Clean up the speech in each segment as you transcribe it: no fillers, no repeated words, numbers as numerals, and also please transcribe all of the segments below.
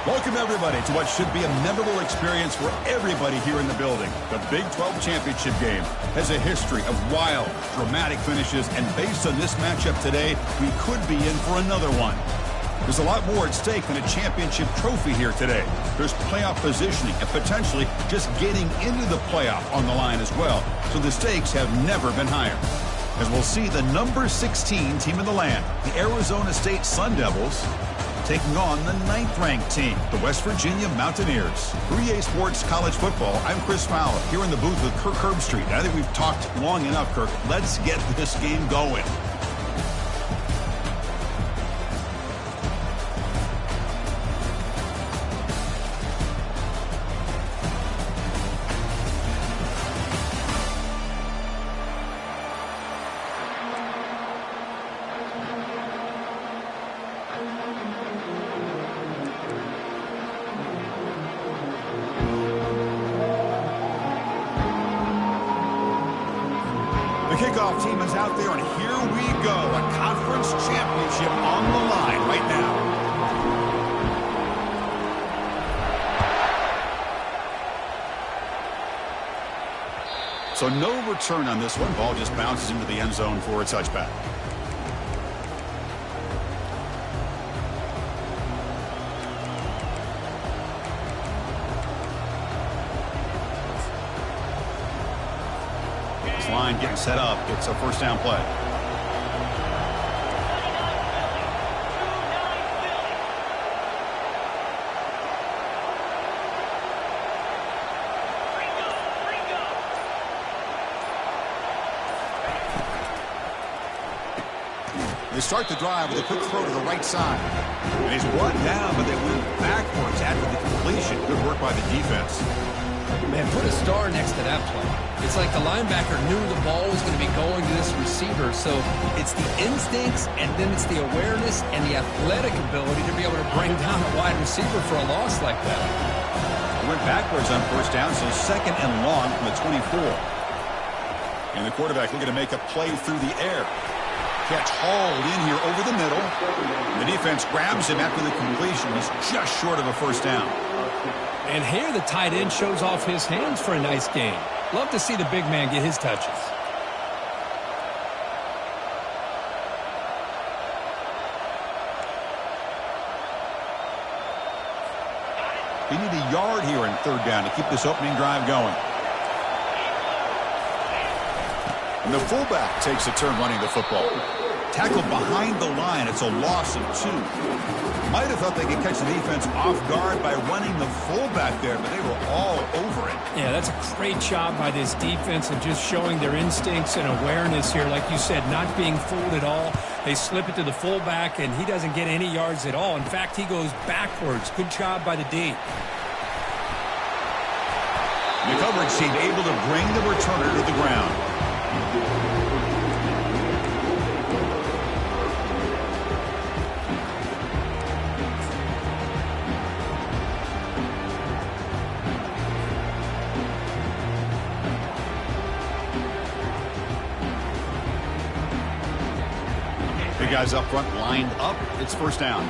Welcome, everybody, to what should be a memorable experience for everybody here in the building. The Big 12 Championship game has a history of wild, dramatic finishes, and based on this matchup today, we could be in for another one. There's a lot more at stake than a championship trophy here today. There's playoff positioning and potentially just getting into the playoff on the line as well, so the stakes have never been higher. As we'll see the number 16 team in the land, the Arizona State Sun Devils, taking on the 9th-ranked team, the West Virginia Mountaineers. 3A Sports College Football, I'm Chris Fowler, here in the booth with Kirk Herbstreit. I think we've talked long enough, Kirk. Let's get this game going. Kickoff team is out there, and here we go. A conference championship on the line right now. So no return on this one. Ball just bounces into the end zone for a touchback. Line getting set up. It's a first down play. They start the drive with a quick throw to the right side. And he's brought down, but they went backwards after the completion. Good work by the defense. Man, put a star next to that play. It's like the linebacker knew the ball was going to be going to this receiver, so it's the instincts, and then it's the awareness and the athletic ability to be able to bring down a wide receiver for a loss like that. Went backwards on first down, so second and long from the 24. And the quarterback looking to make a play through the air. Catch hauled in here over the middle. The defense grabs him after the completion. He's just short of a first down. And here the tight end shows off his hands for a nice game. Love to see the big man get his touches. They need a yard here in third down to keep this opening drive going. And the fullback takes a turn running the football. Tackled behind the line. It's a loss of 2. Might have thought they could catch the defense off guard by running the fullback there, but they were all over it. Yeah, that's a great job by this defense of just showing their instincts and awareness here. Like you said, not being fooled at all. They slip it to the fullback, and he doesn't get any yards at all. In fact, he goes backwards. Good job by the D. The coverage team able to bring the returner to the ground. Guys up front lined up. It's first down.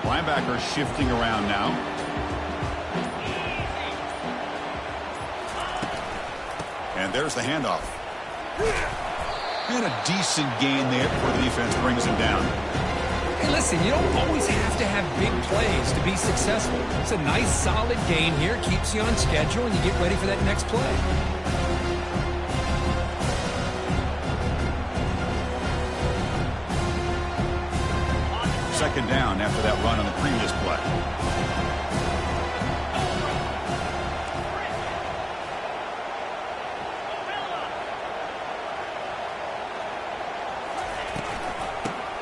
Linebacker shifting around now. And there's the handoff. And a decent gain there before the defense brings him down. Hey, listen, you don't always have to have big plays to be successful. It's a nice, solid gain here. Keeps you on schedule, and you get ready for that next play. Second down after that run on the previous play.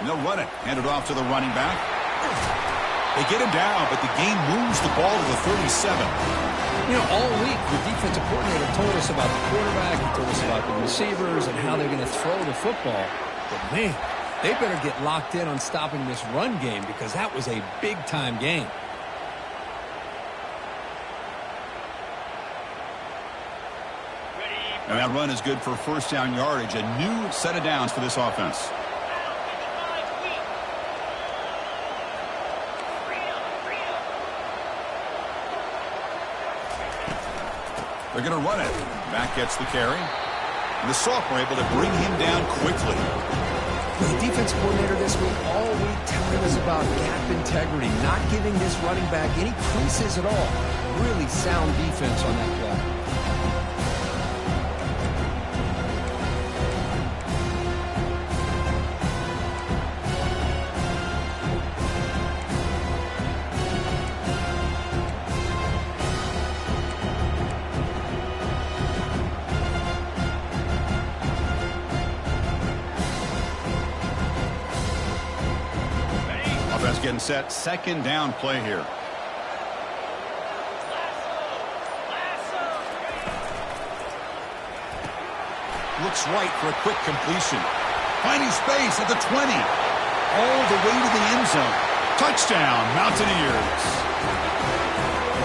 And they'll run it. Hand it off to the running back. They get him down, but the game moves the ball to the 37. You know, all week the defensive coordinator told us about the quarterback, he told us about the receivers and how they're going to throw the football. But man, they better get locked in on stopping this run game because that was a big-time game. And that run is good for first down yardage. A new set of downs for this offense. They're going to run it. Back gets the carry. And the sophomore able to bring him down quickly. The defense coordinator this week all week telling us about gap integrity, not giving this running back any creases at all. Really sound defense on that play. Offense getting set. Second down play here. Looks right for a quick completion. Finding space at the 20. All the way to the end zone. Touchdown, Mountaineers.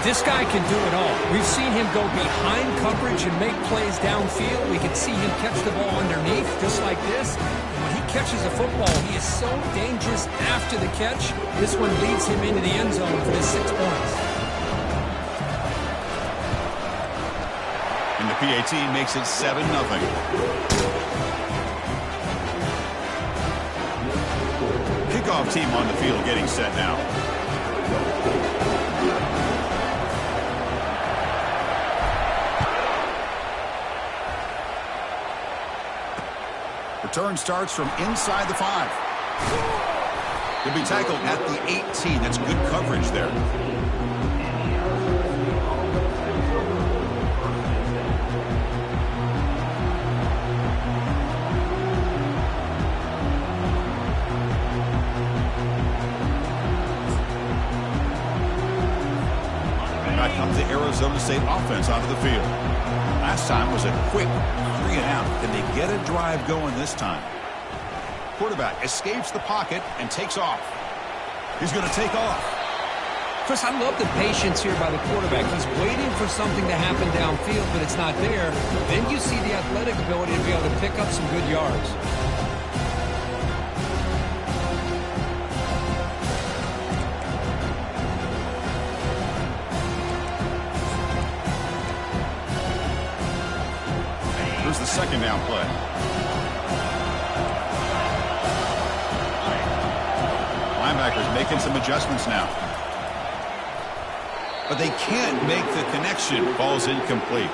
This guy can do it all. We've seen him go behind coverage and make plays downfield. We can see him catch the ball underneath just like this. And when he catches a football, he is so dangerous after the catch. This one leads him into the end zone for his 6 points. And the PAT makes it 7-0. Kickoff team on the field getting set now. Return starts from inside the 5. He'll be tackled at the 18. That's good coverage there. Back comes the Arizona State offense onto the field. Last time was a quick 3-and-out. Can they get a drive going this time? Quarterback escapes the pocket and takes off. He's going to take off. Chris, I love the patience here by the quarterback. He's waiting for something to happen downfield, but it's not there. Then you see the athletic ability to be able to pick up some good yards. Here's the second down play. Linebackers making some adjustments now. But they can't make the connection. Ball's incomplete.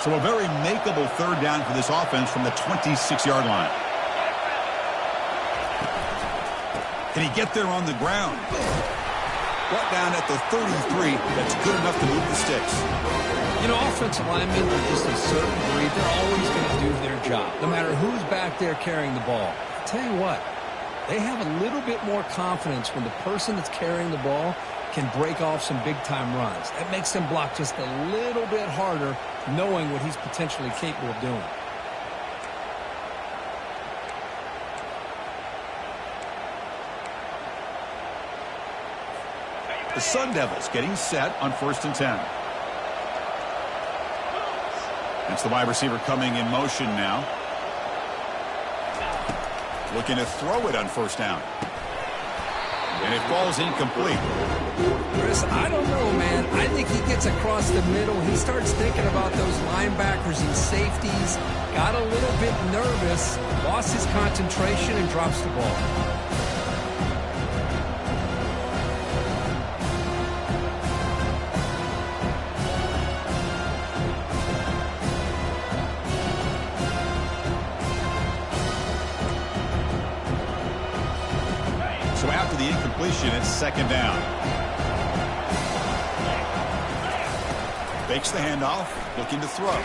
So a very makeable third down for this offense from the 26-yard line. Can he get there on the ground? Brought down at the 33. That's good enough to move the sticks. You know, offensive linemen are just a certain breed. They're always going to do their job, no matter who's back there carrying the ball. I'll tell you what, they have a little bit more confidence when the person that's carrying the ball can break off some big-time runs. That makes them block just a little bit harder, knowing what he's potentially capable of doing. The Sun Devils getting set on 1st and 10. That's the wide receiver coming in motion now. Looking to throw it on 1st down. And it falls incomplete. Chris, I don't know, man. I think he gets across the middle. He starts thinking about those linebackers and safeties. Got a little bit nervous, lost his concentration, and drops the ball. So after the incompletion, it's 2nd down. Fakes the handoff, looking to throw.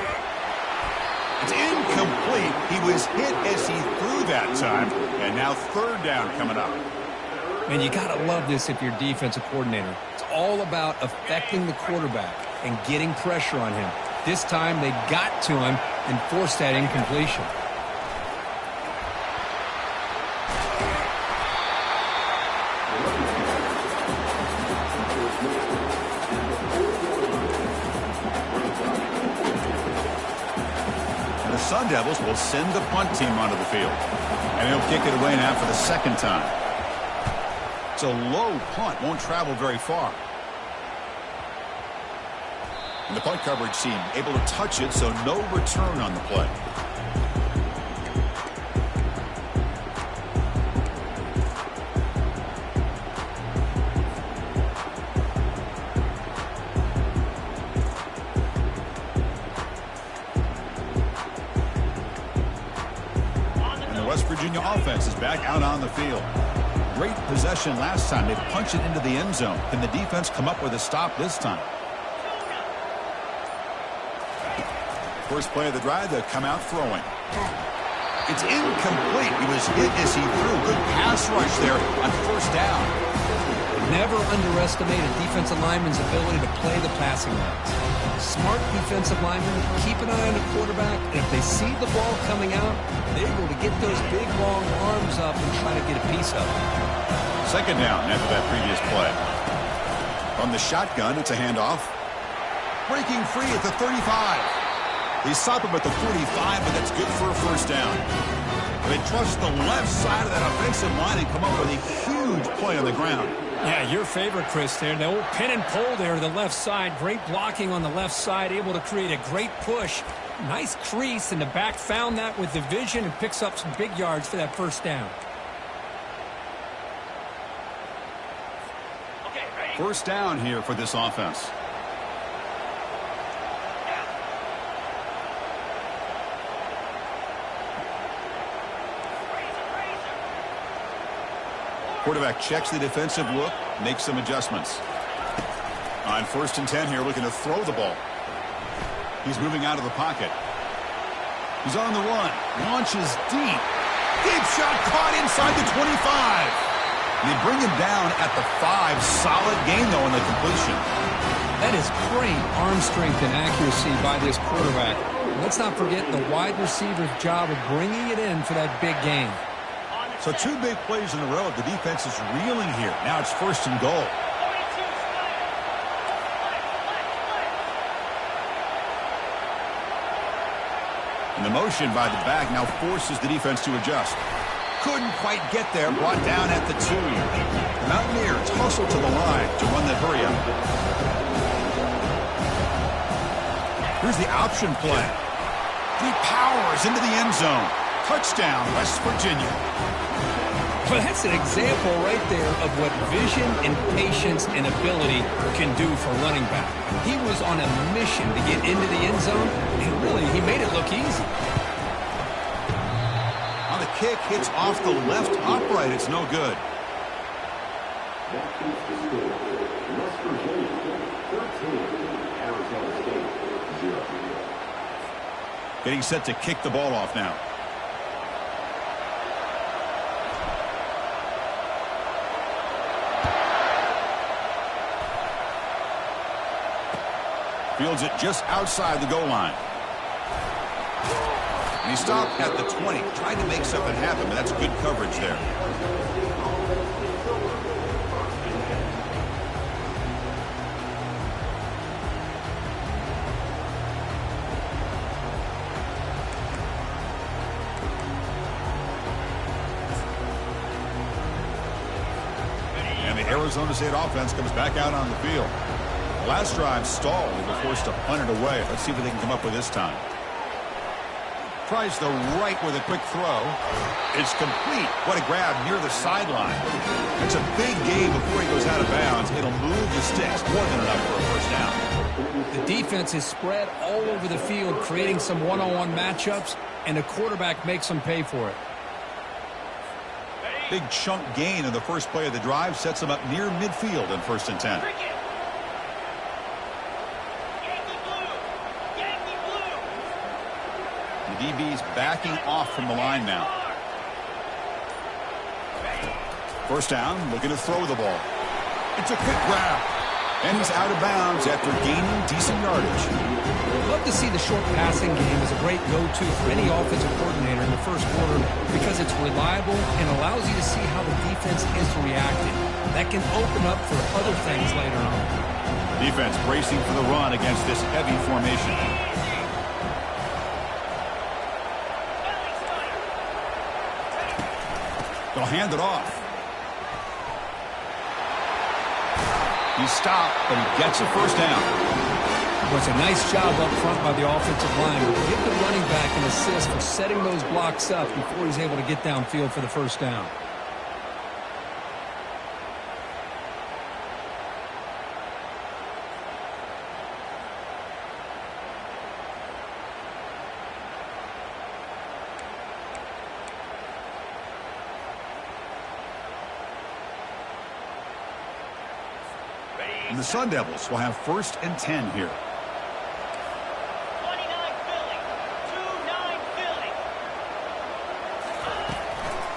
It's incomplete. He was hit as he threw that time, and now 3rd down coming up. Man, you got to love this if you're defensive coordinator. It's all about affecting the quarterback and getting pressure on him. This time they got to him and forced that incompletion. Sun Devils will send the punt team onto the field. And he'll kick it away now for the second time. It's a low punt, won't travel very far. And the punt coverage team able to touch it, so no return on the play. West Virginia offense is back out on the field. Great possession last time. They punched it into the end zone. Can the defense come up with a stop this time? First play of the drive, they'll come out throwing. It's incomplete. He was hit as he threw. Good pass rush there on first down. Never underestimate a defensive lineman's ability to play the passing lanes. Smart defensive linemen keep an eye on the quarterback, and if they see the ball coming out, they're able to get those big, long arms up and try to get a piece of it. Second down after that previous play. From the shotgun, it's a handoff. Breaking free at the 35. They stop him at the 45, but that's good for a first down. They trust the left side of that offensive line and come up with a huge play on the ground. Yeah, your favorite, Chris, there. The old pin and pull there to the left side. Great blocking on the left side, able to create a great push. Nice crease, and the back found that with the vision and picks up some big yards for that first down. First down here for this offense. Quarterback checks the defensive look, makes some adjustments. On 1st and 10 here, looking to throw the ball. He's moving out of the pocket. He's on the run. Launches deep. Deep shot caught inside the 25. They bring him down at the 5. Solid gain, though, in the completion. That is great arm strength and accuracy by this quarterback. Let's not forget the wide receiver's job of bringing it in for that big gain. So 2 big plays in a row. The defense is reeling here. Now it's 1st and goal. And the motion by the back now forces the defense to adjust. Couldn't quite get there. Brought down at the 2. The Mountaineers hustle to the line to run the hurry up. Here's the option play. He powers into the end zone. Touchdown, West Virginia. Well, that's an example right there of what vision and patience and ability can do for running back. He was on a mission to get into the end zone, and really, he made it look easy. On the kick, hits off the left upright. It's no good. West Virginia, 13, Arizona State, 0. Getting set to kick the ball off now. Fields it just outside the goal line. And he stopped at the 20. Tried to make something happen, but that's good coverage there. And the Arizona State offense comes back out on the field. Last drive stalled. They were forced to punt it away. Let's see what they can come up with this time. Tries the right with a quick throw. It's complete. What a grab near the sideline. It's a big gain before he goes out of bounds. It'll move the sticks. More than enough for a first down. The defense is spread all over the field, creating some one-on-one matchups, and the quarterback makes them pay for it. Big chunk gain in the first play of the drive sets them up near midfield in 1st and 10. DB's backing off from the line now. First down, looking to throw the ball. It's a quick grab. And he's out of bounds after gaining decent yardage. Love to see the short passing game as a great go-to for any offensive coordinator in the first quarter because it's reliable and allows you to see how the defense is reacting. That can open up for other things later on. Defense bracing for the run against this heavy formation. They'll hand it off. He's stopped, but he gets a first down. Well, it's a nice job up front by the offensive line. Give the running back an assist for setting those blocks up before he's able to get downfield for the first down. And the Sun Devils will have 1st and 10 here. 29 Philly. 2-9 Philly.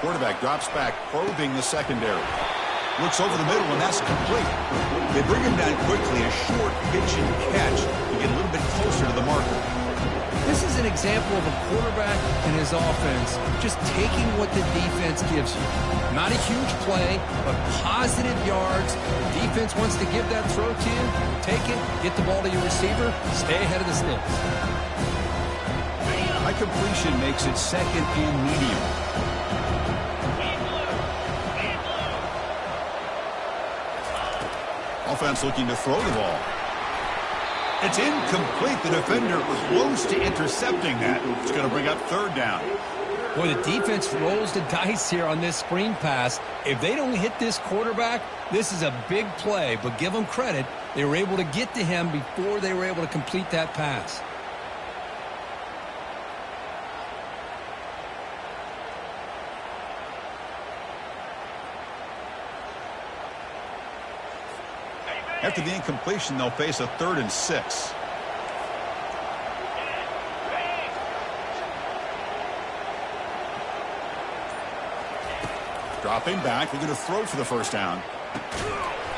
Quarterback drops back, probing the secondary. Looks over the middle, and that's complete. They bring him down quickly, a short pitch and catch to get a little bit closer to the marker. This is an example of a quarterback and his offense just taking what the defense gives you. Not a huge play, but positive yards. The defense wants to give that throw to you. Take it, get the ball to your receiver, stay ahead of the sticks. High completion makes it 2nd and medium. Offense looking to throw the ball. It's incomplete. The defender close to intercepting that. It's going to bring up 3rd down. Boy, the defense rolls the dice here on this screen pass. If they don't hit this quarterback, this is a big play. But give them credit. They were able to get to him before they were able to complete that pass. After the incompletion, they'll face a 3rd and 6. Dropping back, looking to throw for the first down.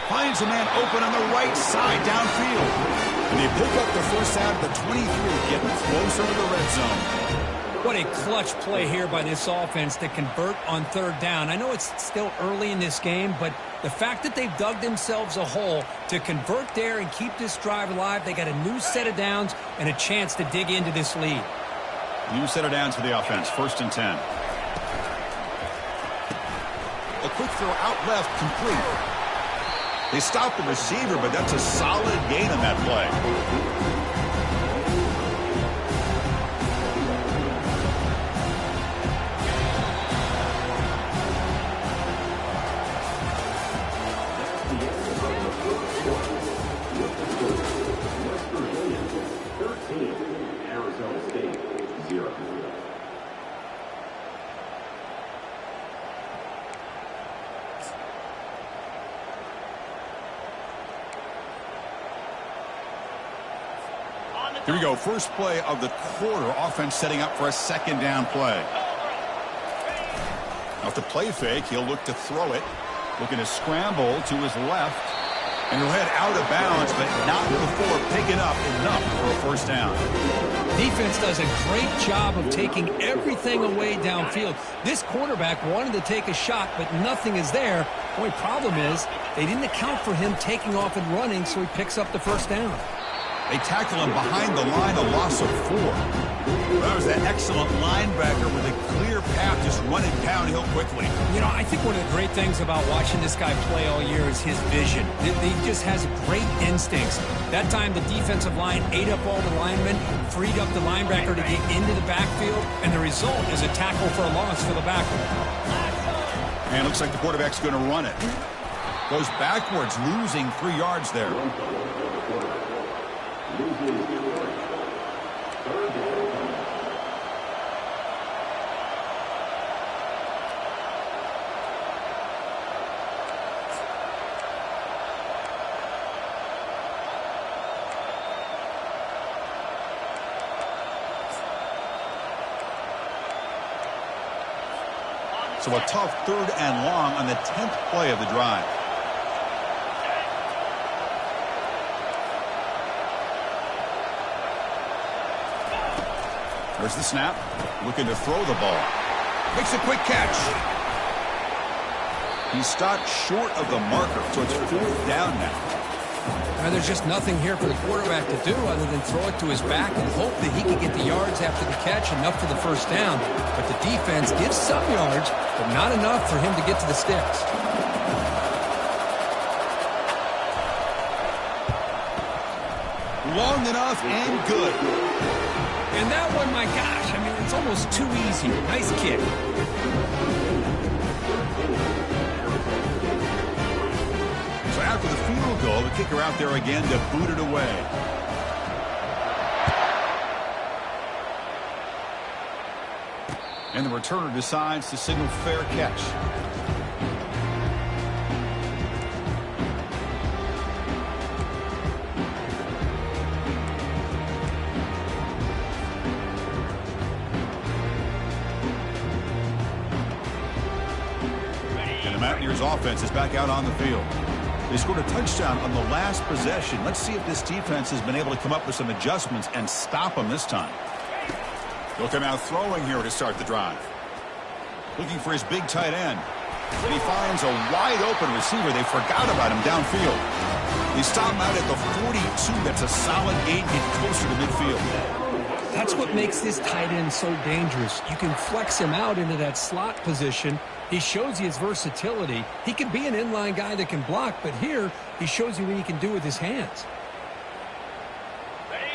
Finds a man open on the right side downfield. And they pick up the first down at the 23, getting closer to the red zone. What a clutch play here by this offense to convert on 3rd down. I know it's still early in this game, but the fact that they've dug themselves a hole to convert there and keep this drive alive, they got a new set of downs and a chance to dig into this lead. New set of downs for the offense, 1st and 10. A quick throw out left, complete. They stop the receiver, but that's a solid gain on that play. Here we go. First play of the quarter. Offense setting up for a 2nd down play. Off the play fake, he'll look to throw it. Looking to scramble to his left. And he'll head out of bounds, but not before picking up enough for a first down. Defense does a great job of taking everything away downfield. This quarterback wanted to take a shot, but nothing is there. The only problem is they didn't account for him taking off and running, so he picks up the first down. They tackle him behind the line, a loss of 4. That was that excellent linebacker with a clear path, just running downhill quickly. You know, I think one of the great things about watching this guy play all year is his vision. He just has great instincts. That time, the defensive line ate up all the linemen, freed up the linebacker to get into the backfield, and the result is a tackle for a loss for the backer. And it looks like the quarterback's going to run it. Goes backwards, losing 3 yards there. So a tough 3rd and long on the 10th play of the drive. There's the snap. Looking to throw the ball. Makes a quick catch. He stopped short of the marker, so it's 4th down now. There's just nothing here for the quarterback to do other than throw it to his back and hope that he can get the yards after the catch, enough for the first down. But the defense gives some yards, but not enough for him to get to the sticks. Long enough and good. And that one, my gosh, I mean, it's almost too easy. Nice kick. So after the field goal, the kicker out there again to boot it away. And the returner decides to signal fair catch. And the Mountaineers offense is back out on the field. They scored a touchdown on the last possession. Let's see if this defense has been able to come up with some adjustments and stop them this time. They'll come out throwing here to start the drive. Looking for his big tight end. And he finds a wide open receiver. They forgot about him downfield. They stop him out at the 42. That's a solid gain, get closer to midfield. That's what makes this tight end so dangerous. You can flex him out into that slot position. He shows you his versatility. He can be an inline guy that can block, but here he shows you what he can do with his hands.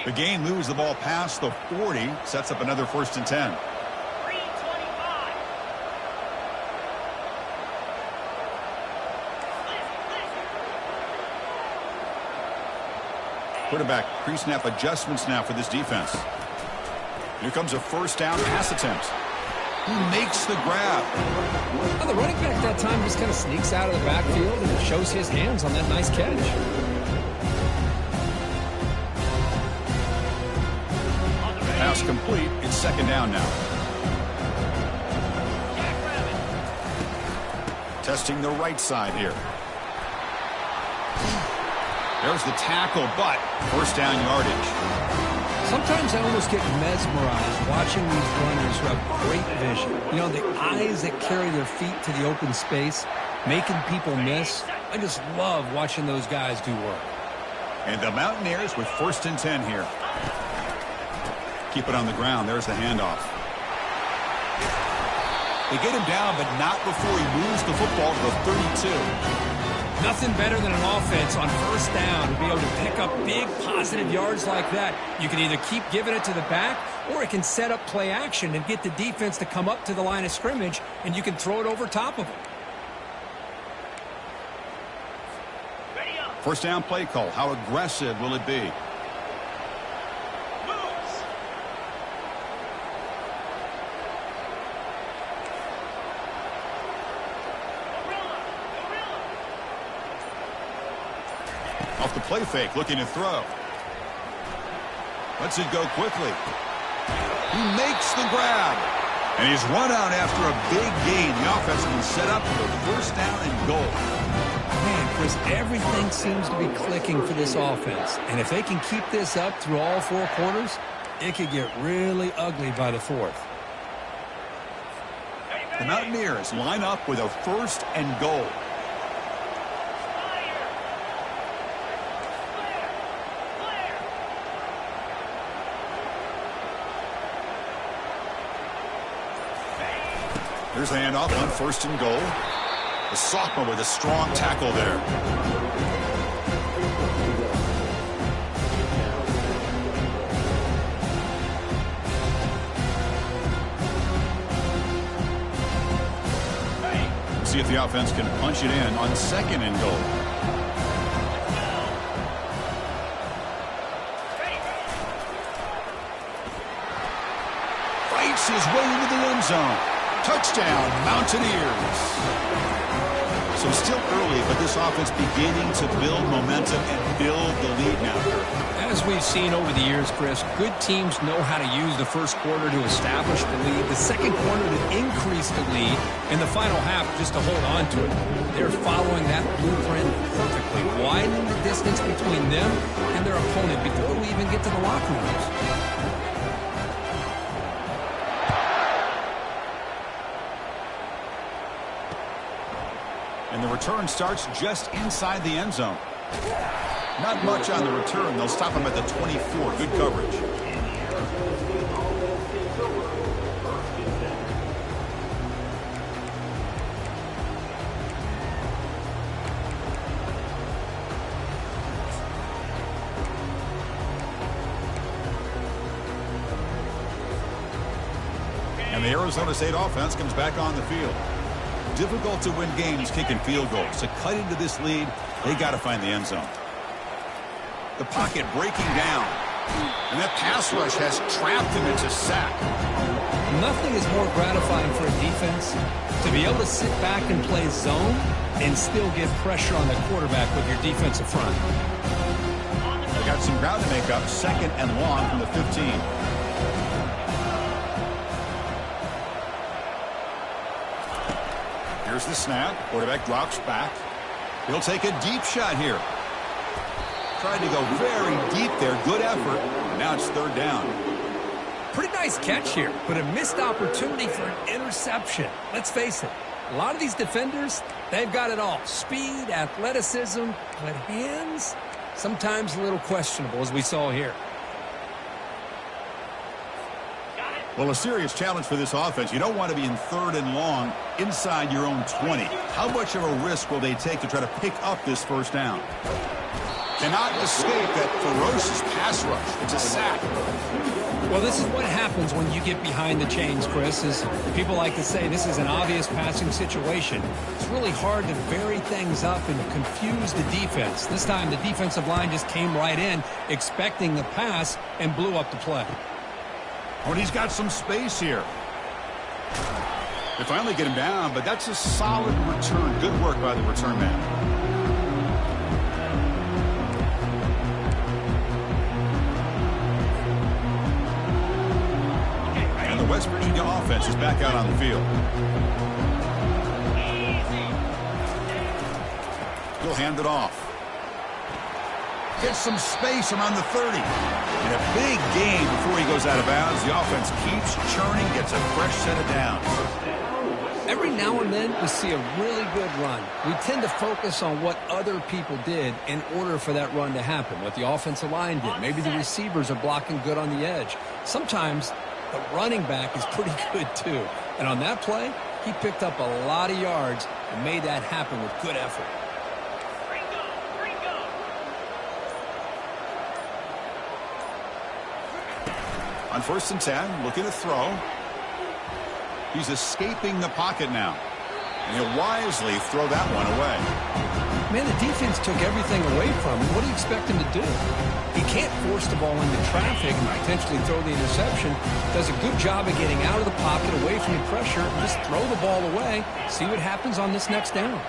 The gain moves the ball past the 40, sets up another 1st and 10. 325. Quarterback pre-snap adjustments now for this defense. Here comes a 1st down pass attempt. Who makes the grab? Well, the running back that time just kind of sneaks out of the backfield and shows his hands on that nice catch. Pass complete. It's 2nd down now. Testing the right side here. There's the tackle, but 1st down yardage. Sometimes I almost get mesmerized watching these runners who have great vision. You know, the eyes that carry their feet to the open space, making people miss. I just love watching those guys do work. And the Mountaineers with 1st and 10 here. Keep it on the ground. There's the handoff. They get him down, but not before he moves the football to the 32. Nothing better than an offense on 1st down to be able to pick up big positive yards like that. You can either keep giving it to the back, or it can set up play action and get the defense to come up to the line of scrimmage, and you can throw it over top of them. 1st down play call. How aggressive will it be? Off the play fake, looking to throw. Lets it go quickly. He makes the grab. And he's run out after a big gain. The offense has been set up for 1st down and goal. Man, Chris, everything seems to be clicking for this offense. And if they can keep this up through all 4 quarters, it could get really ugly by the 4th. The Mountaineers line up with a 1st and goal. Here's the handoff on 1st and goal. The sophomore with a strong tackle there. See if the offense can punch it in on 2nd and goal. Fights his way into the end zone. Touchdown, Mountaineers. So still early, but this offense beginning to build momentum and build the lead now. As we've seen over the years, Chris, good teams know how to use the 1st quarter to establish the lead, the 2nd quarter to increase the lead, and the final half just to hold on to it. They're following that blueprint perfectly, widening the distance between them and their opponent before we even get to the locker rooms. And the return starts just inside the end zone. Not much on the return. They'll stop him at the 24. Good coverage. And the Arizona State offense comes back on the field. Difficult to win games kicking field goals. To cut into this lead, they got to find the end zone. The pocket breaking down. And that pass rush has trapped him into sack. Nothing is more gratifying for a defense to be able to sit back and play zone and still get pressure on the quarterback with your defensive front. They got some ground to make up. 2nd and long from the 15. Here's the snap. Quarterback drops back. He'll take a deep shot here. Tried to go very deep there. Good effort. Now it's 3rd down. Pretty nice catch here, but a missed opportunity for an interception. Let's face it, a lot of these defenders, they've got it all. Speed, athleticism, but hands, sometimes a little questionable, as we saw here. Well, a serious challenge for this offense. You don't want to be in 3rd and long inside your own 20. How much of a risk will they take to try to pick up this 1st down? Cannot escape that ferocious pass rush. It's a sack. Well, this is what happens when you get behind the chains, Chris, is people like to say this is an obvious passing situation. It's really hard to vary things up and confuse the defense. This time the defensive line just came right in expecting the pass and blew up the play. Oh, and he's got some space here. They finally get him down, but that's a solid return. Good work by the return man. And the West Virginia offense is back out on the field. He'll hand it off. Gets some space around the 30. And a big gain before he goes out of bounds. The offense keeps churning, gets a fresh set of downs. Every now and then we see a really good run. We tend to focus on what other people did in order for that run to happen, what the offensive line did. Maybe the receivers are blocking good on the edge. Sometimes the running back is pretty good too. And on that play, he picked up a lot of yards and made that happen with good effort. On 1st and 10, looking to throw. He's escaping the pocket now. And he'll wisely throw that one away. Man, the defense took everything away from him. What do you expect him to do? He can't force the ball into traffic and potentially throw the interception. Does a good job of getting out of the pocket, away from the pressure, and just throw the ball away. See what happens on this next down.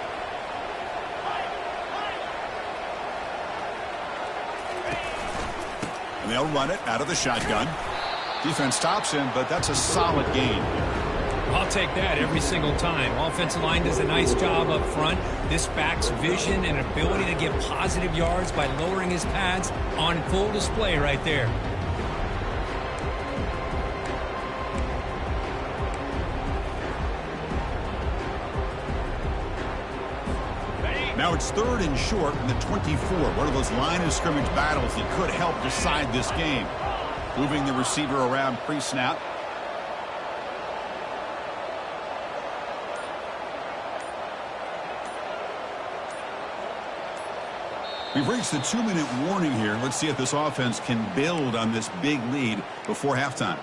And they'll run it out of the shotgun. Defense stops him, but that's a solid gain. I'll take that every single time. Offensive line does a nice job up front. This back's vision and ability to get positive yards by lowering his pads on full display right there. Now it's 3rd and short from the 24. One of those line of scrimmage battles that could help decide this game. Moving the receiver around pre-snap. We've reached the 2-minute warning here. Let's see if this offense can build on this big lead before halftime.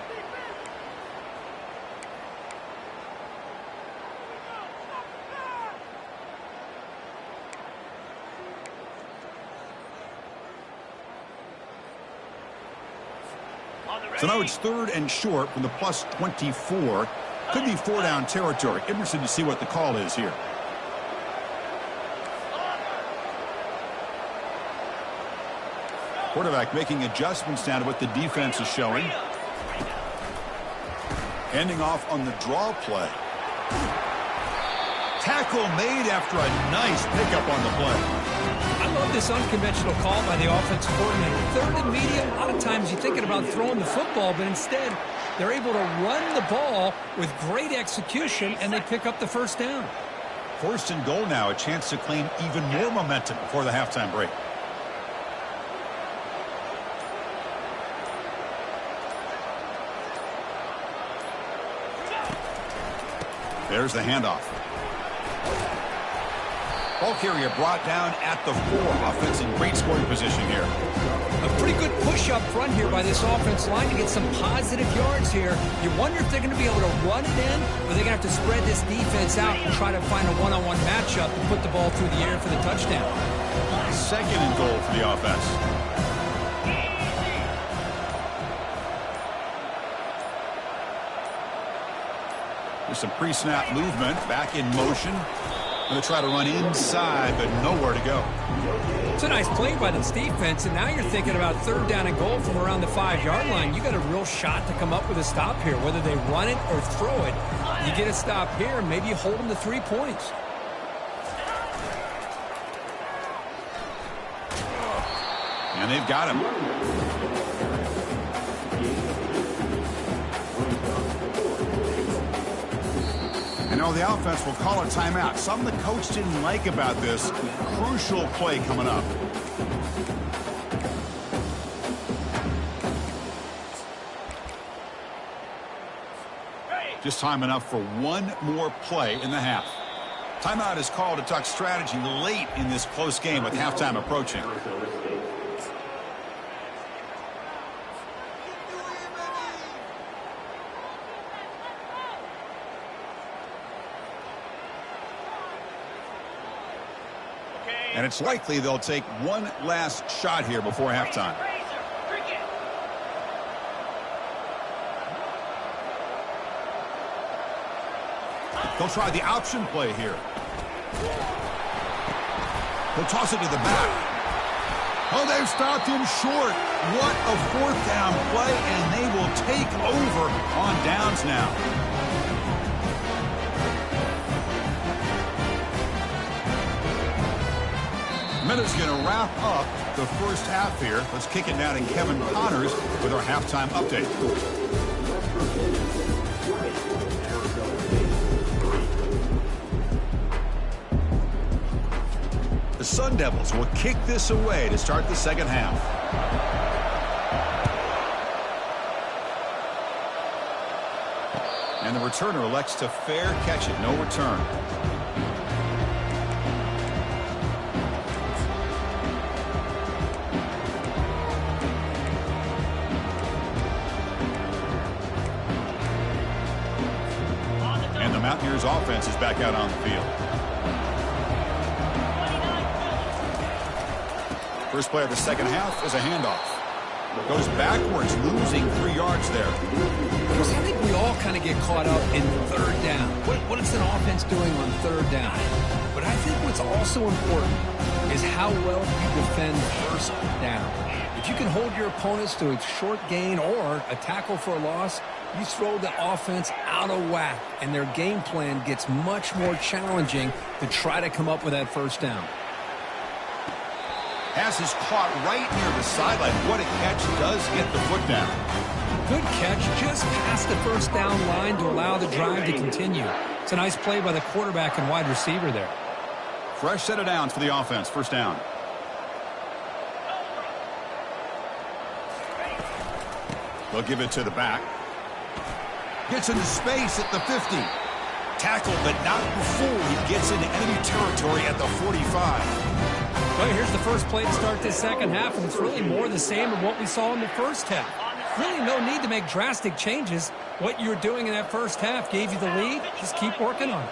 So now it's 3rd and short from the plus 24. Could be 4-down territory. Interested to see what the call is here. Quarterback making adjustments down to what the defense is showing. Handing off on the draw play. Tackle made after a nice pickup on the play. I love this unconventional call by the offensive coordinator. 3rd and medium, a lot of times you're thinking about throwing the football, but instead they're able to run the ball with great execution, and they pick up the 1st down. 1st and goal now, a chance to claim even more momentum before the halftime break. There's the handoff. Ball carrier brought down at the 4. Offense in great scoring position here. A pretty good push up front here by this offense line to get some positive yards here. You wonder if they're going to be able to run it in, or they're going to have to spread this defense out and try to find a one-on-one matchup and put the ball through the air for the touchdown. 2nd and goal for the offense. There's some pre-snap movement. Back in motion. Going to try to run inside, but nowhere to go. It's a nice play by this defense, and now you're thinking about 3rd down and goal from around the 5-yard line. You got a real shot to come up with a stop here. Whether they run it or throw it, you get a stop here, maybe you hold them to 3 points. And they've got him. And now the offense will call a timeout. Something the coach didn't like about this. Crucial play coming up. Just time enough for one more play in the half. Timeout is called to talk strategy late in this close game with halftime approaching. And it's likely they'll take one last shot here before halftime. They'll try the option play here. He'll toss it to the back. Oh, they've stopped him short. What a 4th down play, and they will take over on downs now. Minute's going to wrap up the first half here. Let's kick it now to Kevin Connors with our halftime update. The Sun Devils will kick this away to start the second half. And the returner elects to fair catch it. No return. And the Mountaineers offense is back out on the field. First play of the second half is a handoff. Goes backwards, losing 3 yards there. Because I think we all kind of get caught up in 3rd down. What is an offense doing on 3rd down? But I think what's also important is how well you defend 1st down. If you can hold your opponents to a short gain or a tackle for a loss, you throw the offense out of whack, and their game plan gets much more challenging to try to come up with that 1st down. Pass is caught right near the sideline. What a catch. Does get the foot down. Good catch just past the 1st down line to allow the drive to continue. It's a nice play by the quarterback and wide receiver there. Fresh set of downs for the offense. 1st down. They'll give it to the back. Gets into space at the 50. Tackled, but not before he gets into enemy territory at the 45. Well, here's the first play to start this second half, and it's really more the same of what we saw in the first half. Really no need to make drastic changes. What you were doing in that first half gave you the lead. Just keep working on it.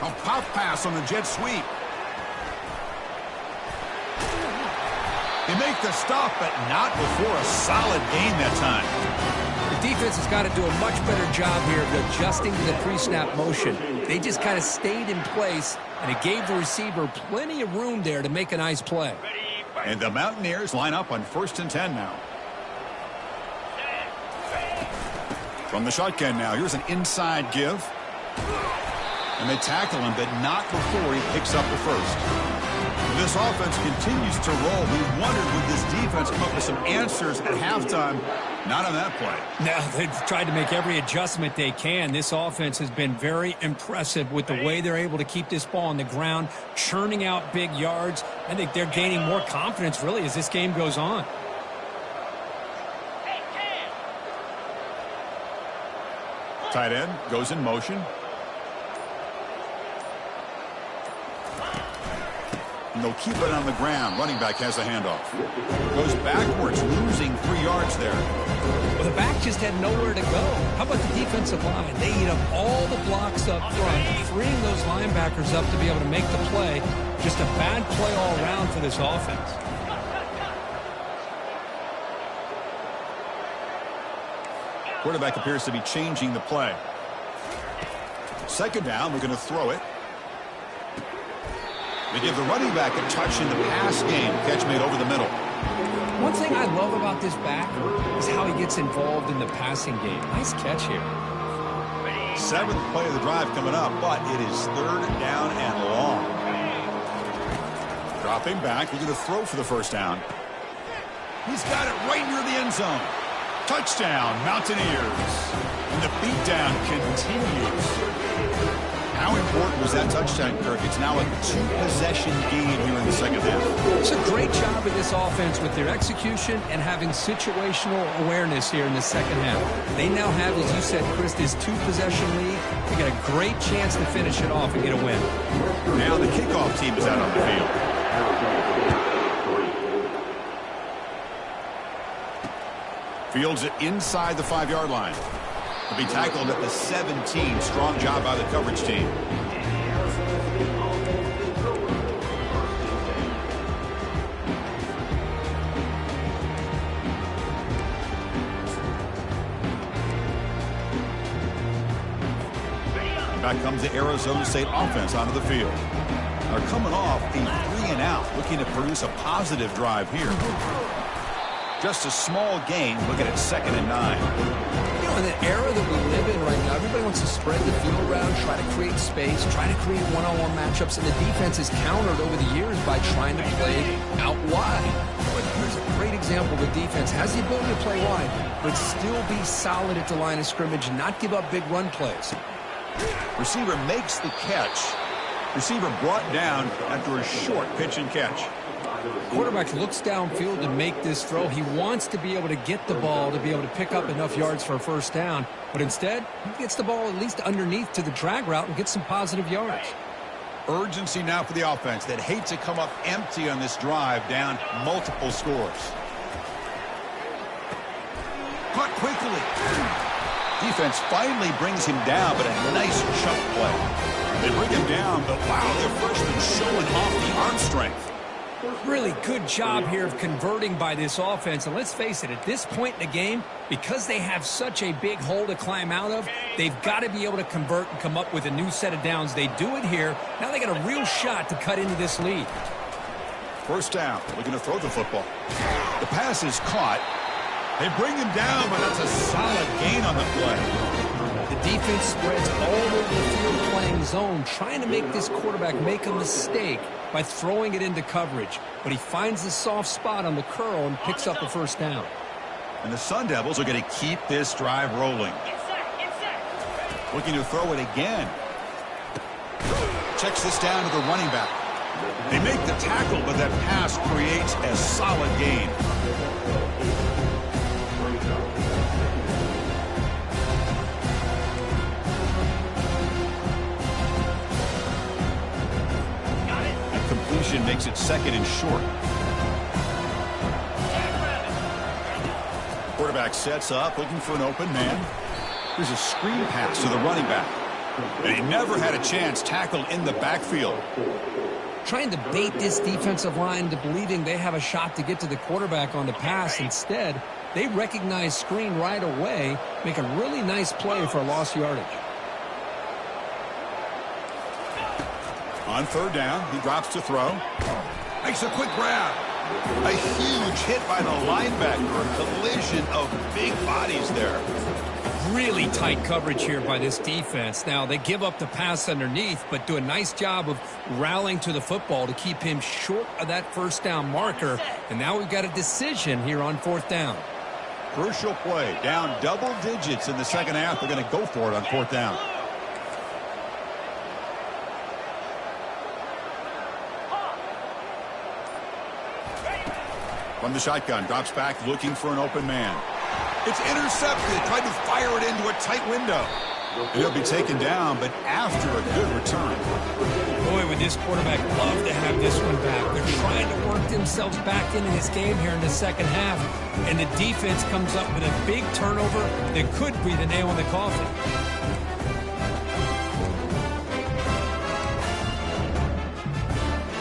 A pop pass on the jet sweep. They make the stop, but not before a solid gain that time. The defense has got to do a much better job here of adjusting to the pre-snap motion. They just kind of stayed in place, and it gave the receiver plenty of room there to make a nice play. And the Mountaineers line up on 1st and 10 now. From the shotgun now, here's an inside give. And they tackle him, but not before he picks up the 1st. This offense continues to roll. We wondered, would this defense come up with some answers at halftime? Not on that play. Now, they've tried to make every adjustment they can. This offense has been very impressive with the way they're able to keep this ball on the ground, churning out big yards. I think they're gaining more confidence, really, as this game goes on. Tight end goes in motion. And they'll keep it on the ground. Running back has the handoff. Goes backwards, losing 3 yards there. Well, the back just had nowhere to go. How about the defensive line? They eat up all the blocks up front, freeing those linebackers up to be able to make the play. Just a bad play all around for this offense. Quarterback appears to be changing the play. Second down, we're going to throw it. They give the running back a touch in the pass game. Catch made over the middle. One thing I love about this back is how he gets involved in the passing game. Nice catch here. 7th play of the drive coming up, but it is 3rd down and long. Dropping back, we're going to throw for the first down. He's got it right near the end zone. Touchdown, Mountaineers. And the beatdown continues. How important was that touchdown, Kirk? It's now a 2-possession game here in the second half. It's a great job of this offense with their execution and having situational awareness here in the second half. They now have, as you said, Chris, this 2-possession lead. They got a great chance to finish it off and get a win. Now the kickoff team is out on the field. Fields it inside the 5-yard line. To be tackled at the 17. Strong job by the coverage team. Back comes the Arizona State offense onto the field. They're coming off a 3-and-out, looking to produce a positive drive here. Just a small gain, looking at 2nd and 9. In the era that we live in right now, everybody wants to spread the field around, try to create space, try to create one-on-one matchups, and the defense is countered over the years by trying to play out wide. But here's a great example. The defense has the ability to play wide, but still be solid at the line of scrimmage and not give up big run plays. Receiver makes the catch. Receiver brought down after a short pitch and catch. Quarterback looks downfield to make this throw. He wants to be able to get the ball to be able to pick up enough yards for a first down. But instead, he gets the ball at least underneath to the drag route and gets some positive yards. Urgency now for the offense that hate to come up empty on this drive, down multiple scores. Caught quickly. Defense finally brings him down, but a nice chunk play. They bring him down, but wow, their freshman showing off the arm strength. Really good job here of converting by this offense. And let's face it, at this point in the game, because they have such a big hole to climb out of, they've got to be able to convert and come up with a new set of downs. They do it here. Now they got a real shot to cut into this lead. First down. Looking to throw the football. The pass is caught. They bring him down, but that's a solid gain on the play. The defense spreads all over the field playing zone, trying to make this quarterback make a mistake by throwing it into coverage. But he finds the soft spot on the curl and picks up the first down. And the Sun Devils are going to keep this drive rolling. Looking to throw it again. Checks this down to the running back. They make the tackle, but that pass creates a solid gain. Completion makes it 2nd and short. Quarterback sets up, looking for an open man. There's a screen pass to the running back. And he never had a chance tackled in the backfield. Trying to bait this defensive line into believing they have a shot to get to the quarterback on the pass. Instead, they recognize screen right away, make a really nice play for a lost yardage. On 3rd down, he drops to throw. Makes a quick grab. A huge hit by the linebacker. A collision of big bodies there. Really tight coverage here by this defense. Now, they give up the pass underneath, but do a nice job of rallying to the football to keep him short of that first down marker. And now we've got a decision here on 4th down. Crucial play. Down double digits in the second half. They're going to go for it on 4th down. From the shotgun, drops back looking for an open man. It's intercepted. Tried to fire it into a tight window. He'll be taken down, but after a good return. Boy, would this quarterback love to have this one back. They're trying to work themselves back into this game here in the second half, and the defense comes up with a big turnover that could be the nail in the coffin.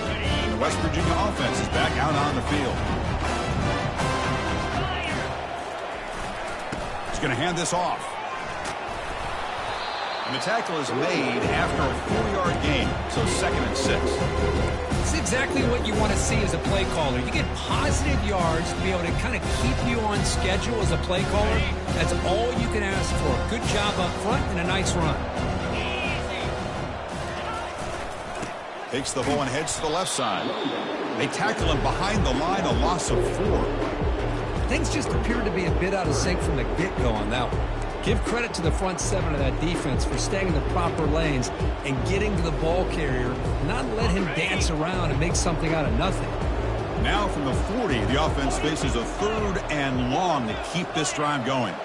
And the West Virginia offense is back out on the field. He's going to hand this off. And the tackle is made after a 4-yard gain, so 2nd and 6. It's exactly what you want to see as a play caller. You get positive yards to be able to kind of keep you on schedule as a play caller. That's all you can ask for. Good job up front and a nice run. Takes the ball and heads to the left side. They tackle him behind the line, a loss of 4. Things just appeared to be a bit out of sync from the get-go on that one. Give credit to the front 7 of that defense for staying in the proper lanes and getting to the ball carrier, not let him dance around and make something out of nothing. Now from the 40, the offense faces a 3rd and long to keep this drive going.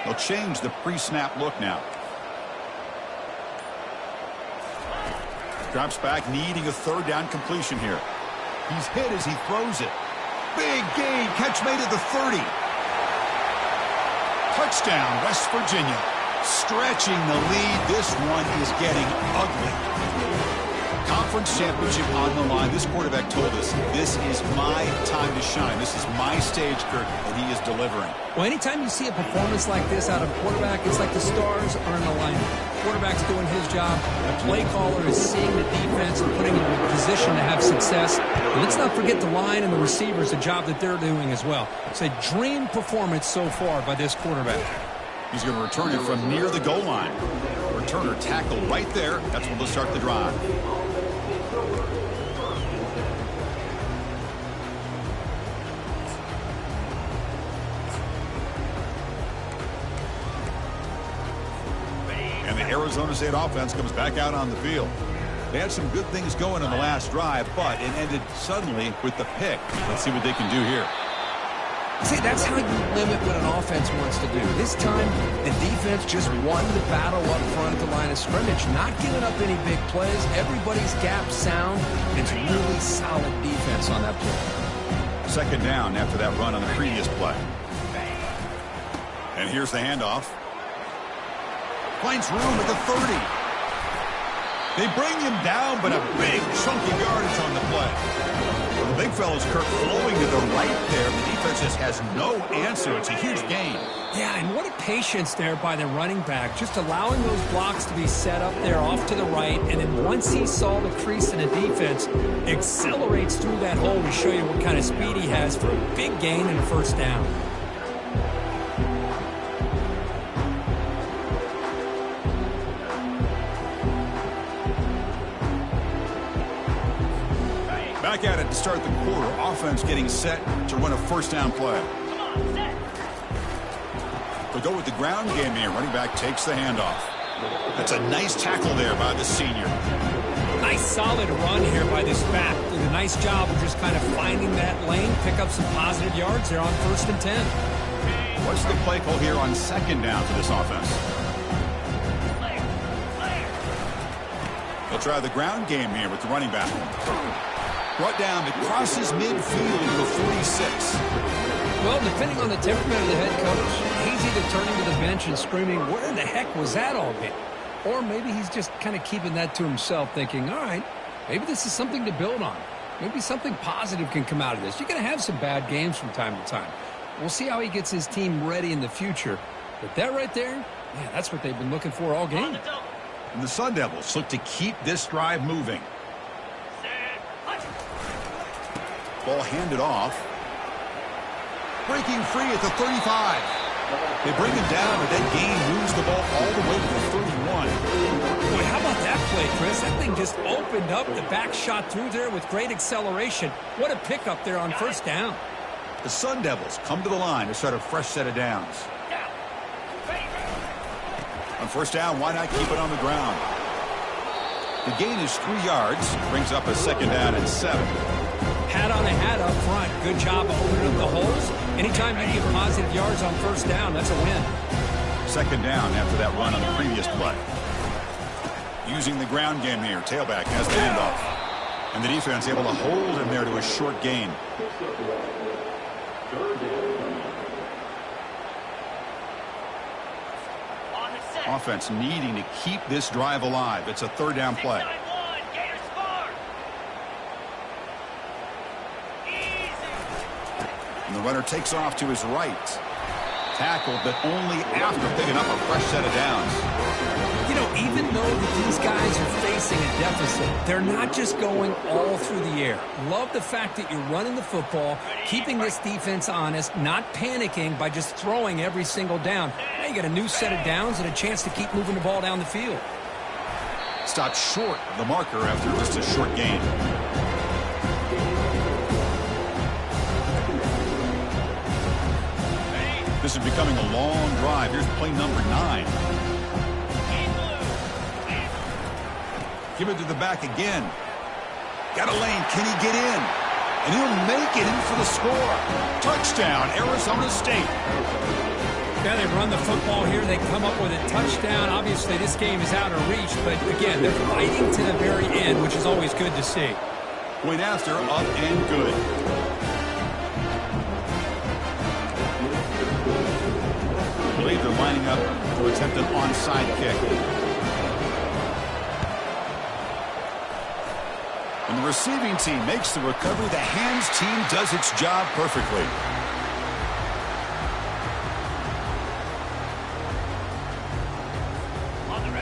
They'll change the pre-snap look now. Drops back, needing a 3rd down completion here. He's hit as he throws it. Big gain, catch made at the 30. Touchdown, West Virginia. Stretching the lead. This one is getting ugly. Conference championship on the line. This quarterback told us, this is my time to shine. This is my stage, Kirk, and he is delivering. Well, anytime you see a performance like this out of a quarterback, it's like the stars are in alignment. Quarterback's doing his job. The play caller is seeing the defense and putting him in a position to have success. And let's not forget the line and the receivers, the job that they're doing as well. It's a dream performance so far by this quarterback. He's going to return it from near the goal line. Returner tackle right there. That's when they'll start the drive. And the Arizona State offense comes back out on the field. They had some good things going on the last drive, but it ended suddenly with the pick. Let's see what they can do here. See, that's how you limit what an offense wants to do. This time, the defense just won the battle up front at the line of scrimmage, not giving up any big plays. Everybody's gap sound. It's really solid defense on that play. Second down after that run on the previous play. And here's the handoff. Finds room at the 30. They bring him down, but a big chunky yardage on the play. Well, the big fella's Kirk flowing to the right there. The defense just has no answer. It's a huge gain. Yeah, and what a patience there by the running back, just allowing those blocks to be set up there off to the right, and then once he saw the crease in the defense, accelerates through that hole to show you what kind of speed he has for a big gain and a first down. Back at it to start the quarter. Offense getting set to run a first down play. They go with the ground game here. Running back takes the handoff. That's a nice tackle there by the senior. Nice solid run here by this back. Did a nice job of just kind of finding that lane, pick up some positive yards there on 1st and 10. What's the play call here on 2nd down for this offense? They'll try the ground game here with the running back. Brought down, it crosses midfield to the 46. Well, depending on the temperament of the head coach, he's either turning to the bench and screaming, where in the heck was that all been? Or maybe he's just kind of keeping that to himself, thinking, all right, maybe this is something to build on. Maybe something positive can come out of this. You're going to have some bad games from time to time. We'll see how he gets his team ready in the future. But that right there, yeah, that's what they've been looking for all game. And the Sun Devils look to keep this drive moving. Ball handed off. Breaking free at the 35. They bring him down, but that gain moves the ball all the way to the 31. Boy, how about that play, Chris? That thing just opened up. The back shot through there with great acceleration. What a pickup there on 1st down. The Sun Devils come to the line to start a fresh set of downs. On first down, why not keep it on the ground? The gain is 3 yards, brings up a second down and 7. Hat on a hat up front. Good job of opening up the holes. Anytime you get positive yards on first down, that's a win. Second down after that run on the previous play. Using the ground game here. Tailback has the handoff. And the defense able to hold him there to a short gain. Offense needing to keep this drive alive. It's a third down play. And the runner takes off to his right. Tackled, but only after picking up a fresh set of downs. You know, even though that these guys are facing a deficit, they're not just going all through the air. Love the fact that you're running the football, keeping this defense honest, not panicking by just throwing every single down. Now you got a new set of downs and a chance to keep moving the ball down the field. Stopped short of the marker after just a short gain. This is becoming a long drive. Here's play number 9. Give it to the back again. Got a lane. Can he get in? And he'll make it in for the score. Touchdown, Arizona State. Yeah, they run the football here. They come up with a touchdown. Obviously, this game is out of reach. But, again, they're fighting to the very end, which is always good to see. Point after, up and good. I believe they're lining up to attempt an onside kick. And the receiving team makes the recovery. The hands team does its job perfectly.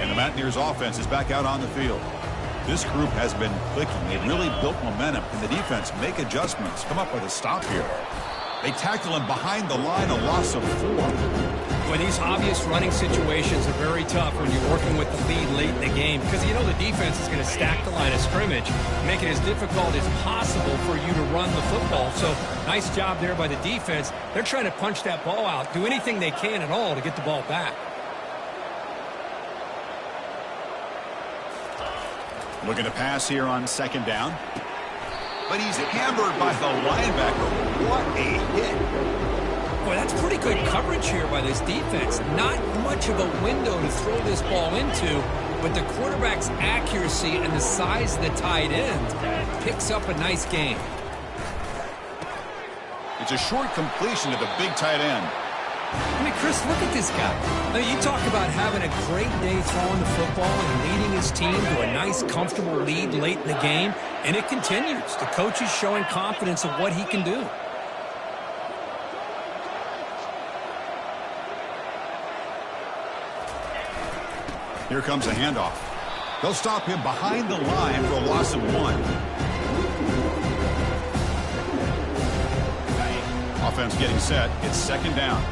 And the Mountaineers offense is back out on the field. This group has been clicking. They've really built momentum. And the defense make adjustments. Come up with a stop here. They tackle him behind the line, a loss of 4. Boy, these obvious running situations are very tough when you're working with the lead late in the game because you know the defense is going to stack the line of scrimmage, make it as difficult as possible for you to run the football. So nice job there by the defense. They're trying to punch that ball out, do anything they can at all to get the ball back. Looking to pass here on second down. But he's hammered by the linebacker. What a hit. Boy, that's pretty good coverage here by this defense. Not much of a window to throw this ball into, but the quarterback's accuracy and the size of the tight end picks up a nice gain. It's a short completion to the big tight end. I mean, Chris, look at this guy. I mean, you talk about having a great day throwing the football and leading his team to a nice, comfortable lead late in the game, and it continues. The coach is showing confidence of what he can do. Here comes a handoff. They'll stop him behind the line for a loss of 1. Offense getting set. It's second down.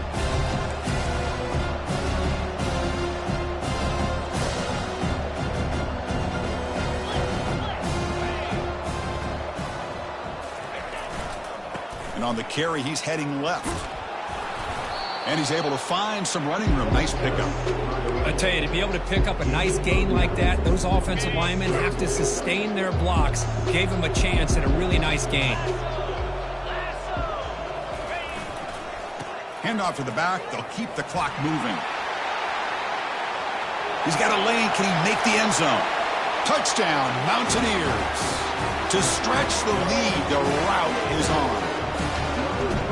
And on the carry, he's heading left. And he's able to find some running room. Nice pickup. I tell you, to be able to pick up a nice gain like that, those offensive linemen have to sustain their blocks. Gave him a chance at a really nice gain. Handoff to the back. They'll keep the clock moving. He's got a lane. Can he make the end zone? Touchdown, Mountaineers. To stretch the lead, the route is on.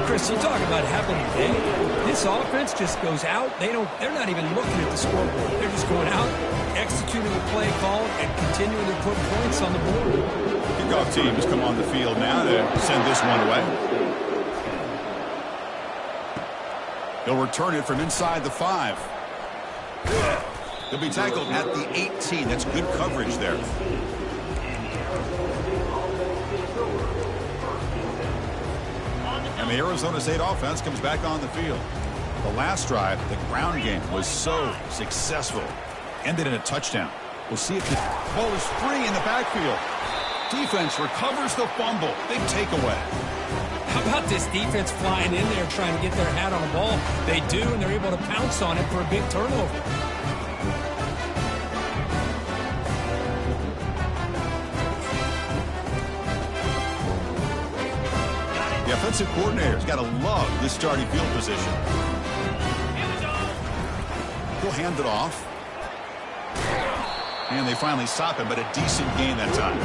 Chris, you talk about having a day. This offense just goes out. They're not even looking at the scoreboard. They're just going out, executing a play call, and continuing to put points on the board. Kickoff teams come on the field now to send this one away. They'll return it from inside the 5. They'll be tackled at the 18. That's good coverage there. And the Arizona State offense comes back on the field. The last drive, the ground game, was so successful. Ended in a touchdown. We'll see if the ball is free in the backfield. Defense recovers the fumble. Big takeaway. How about this defense flying in there trying to get their hat on the ball? They do, and they're able to pounce on it for a big turnover. The offensive coordinator's got to love this starting field position. He'll hand it off. And they finally stop him, but a decent gain that time.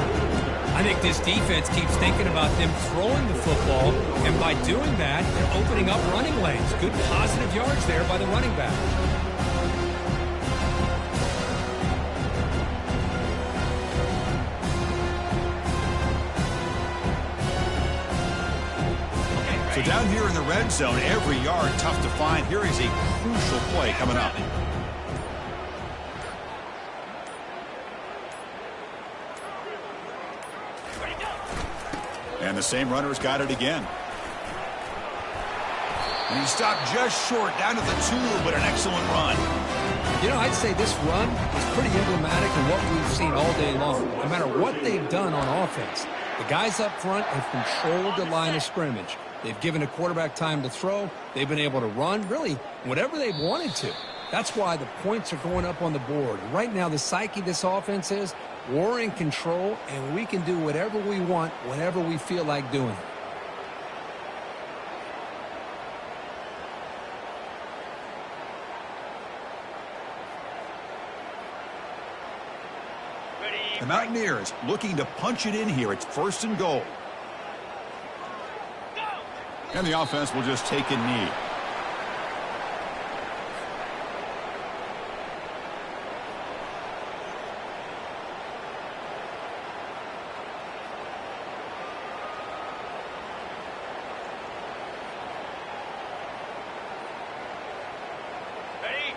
I think this defense keeps thinking about them throwing the football, and by doing that, they're opening up running lanes. Good positive yards there by the running back. So down here in the red zone, every yard tough to find. Here is a crucial play coming up. And the same runner's got it again. And he stopped just short, down to the 2, but an excellent run. You know, I'd say this run is pretty emblematic of what we've seen all day long. No matter what they've done on offense, the guys up front have controlled the line of scrimmage. They've given a quarterback time to throw. They've been able to run, really, whatever they've wanted to. That's why the points are going up on the board. Right now, the psyche of this offense is we're in control, and we can do whatever we want whenever we feel like doing it. The Mountaineers looking to punch it in here. It's 1st and goal. And the offense will just take a knee.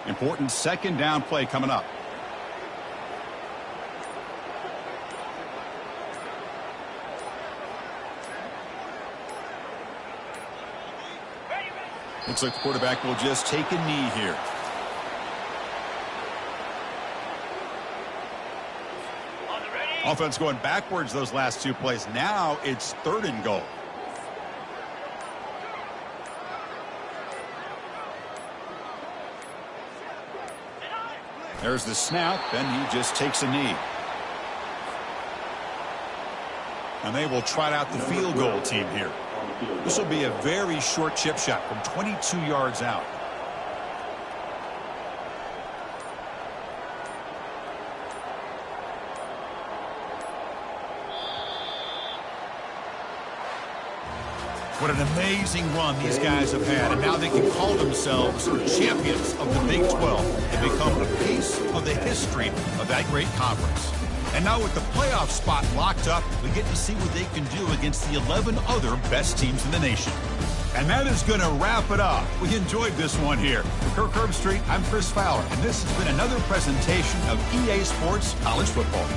Important 2nd down play coming up. Looks like the quarterback will just take a knee here. Offense going backwards those last 2 plays. Now it's 3rd and goal. There's the snap, and he just takes a knee. And they will trot out the field goal team here. This will be a very short chip shot from 22 yards out. What an amazing run these guys have had, and now they can call themselves champions of the Big 12 and become a piece of the history of that great conference. And now with the playoff spot locked up, we get to see what they can do against the 11 other best teams in the nation. And that is going to wrap it up. We enjoyed this one here. For Kirk Herbstreit, I'm Chris Fowler, and this has been another presentation of EA Sports College Football.